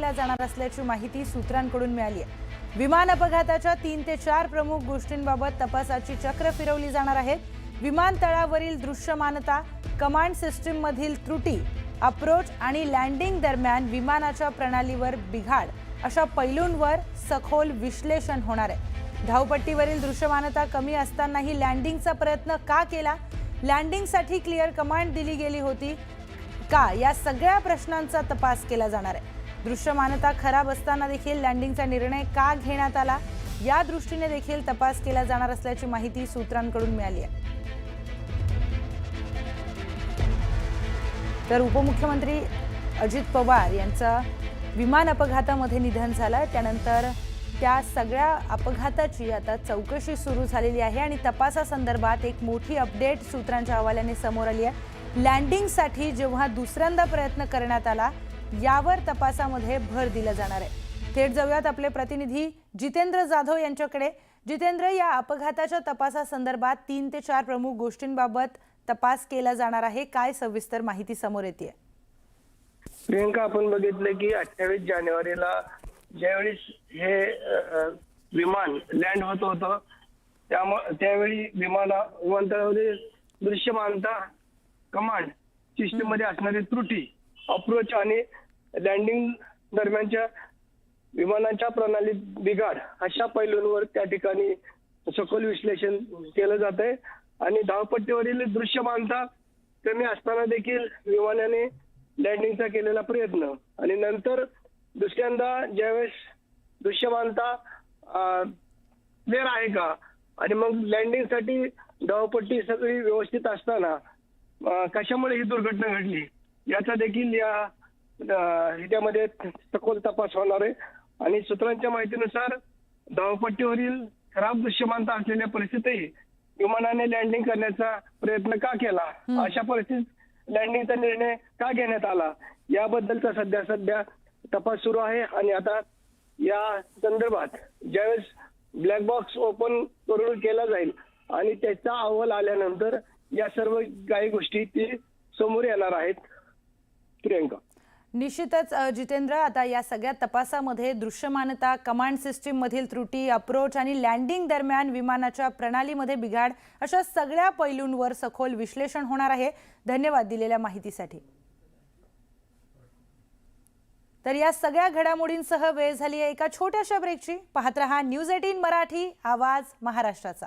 केला जाणार असल्याची माहिती सूत्रांकडून मिळाली आहे। विमान अपघाताच्या 3 ते 4 प्रमुख गोष्टींबाबत तपासाची चक्र फिरवली जाणार आहे। विमानतळावरील दृश्यमानता, कमांड सिस्टीम मधील त्रुटी, अप्रोच आणि लँडिंग दरम्यान विमानाच्या प्रणालीवर बिघाड अशा पैलूंवर सखोल विश्लेषण होणार आहे। धावपट्टीवरील दृश्यमानता कमी असतानाही लँडिंगचा प्रयत्न का केला, लँडिंगसाठी क्लिअर कमांड दिली गेली होती का, या सगळ्या प्रश्नांचा तपास केला जाणार आहे। दृश्यमानता खराब असताना देखील लँडिंगचा निर्णय का घेण्यात आला, या दृष्टीने देखील तपास केला जाणार असल्याची माहिती सूत्रांकडून मिळाली आहे। तर उपमुख्यमंत्री अजित पवार यांचं विमान अपघातामध्ये निधन झालं, त्यानंतर त्या सगळ्या अपघाताची आता चौकशी सुरू झालेली आहे आणि तपासासंदर्भात एक मोठी अपडेट सूत्रांच्या हवाल्याने समोर आली आहे। लँडिंगसाठी जेव्हा दुसऱ्यांदा प्रयत्न करण्यात आला, यावर तपासामध्ये भर दिला जाणार आहे। थेट जाऊयात आपले प्रतिनिधी जितेंद्र जाधव यांच्याकडे। जितेंद्र, या अपघाताच्या तपासासंदर्भात 3 ते 4 प्रमुख गोष्टींबाबत तपास केला जाणार आहे, काय सविस्तर माहिती समोर येते? प्रियंका, आपण बघितलं की 28 जानेवारीला ज्यावेळी हे विमान लँड होत होतं त्यावेळी विमानतळावरील दृश्यमानता, कमांड सिस्टीम मध्ये असणारी त्रुटी, अप्रोच आणि लँडिंग दरम्यानच्या विमानाच्या प्रणालीत बिघाड अशा पैलूंवर त्या ठिकाणी सखोल विश्लेषण केलं जात आहे। आणि धावपट्टीवरील दृश्यमानता कमी असताना देखील विमानाने लँडिंगचा केलेला प्रयत्न आणि नंतर दुसऱ्यांदा ज्यावेळेस दृश्यमानता क्लिअर आहे का आणि मग लँडिंगसाठी धावपट्टी सगळी व्यवस्थित असताना कशामुळे ही दुर्घटना घडली याचा देखील या ह्याच्यामध्ये सखोल तपास होणार आहे। आणि सूत्रांच्या माहितीनुसार धावपट्टीवरील खराब दृश्यमानता असलेल्या परिस्थितीतही विमानाने लँडिंग करण्याचा प्रयत्न का केला, अशा परिस्थितीत लँडिंगचा निर्णय का घेण्यात आला, याबद्दलचा सध्या तपास सुरू आहे। आणि आता या संदर्भात ज्यावेळेस ब्लॅक बॉक्स ओपन करून केला जाईल आणि त्याचा अहवाल आल्यानंतर या सर्व काही गोष्टी ती समोर येणार आहेत। प्रियंका, निश्चितच जितेंद्र, आता या सगळ्या तपासामध्ये दृश्यमानता, कमांड सिस्टीम मधील त्रुटी, अप्रोच आणि लँडिंग दरम्यान विमानाच्या प्रणालीमध्ये बिघाड अशा सगळ्या पैलूंवर सखोल विश्लेषण होणार आहे। धन्यवाद दिलेल्या माहितीसाठी। तर या सगळ्या घडामोडींसह वेळ झाली आहे एका छोट्याशा ब्रेकची। पाहत रहा न्यूज 18 मराठी, आवाज महाराष्ट्राचा।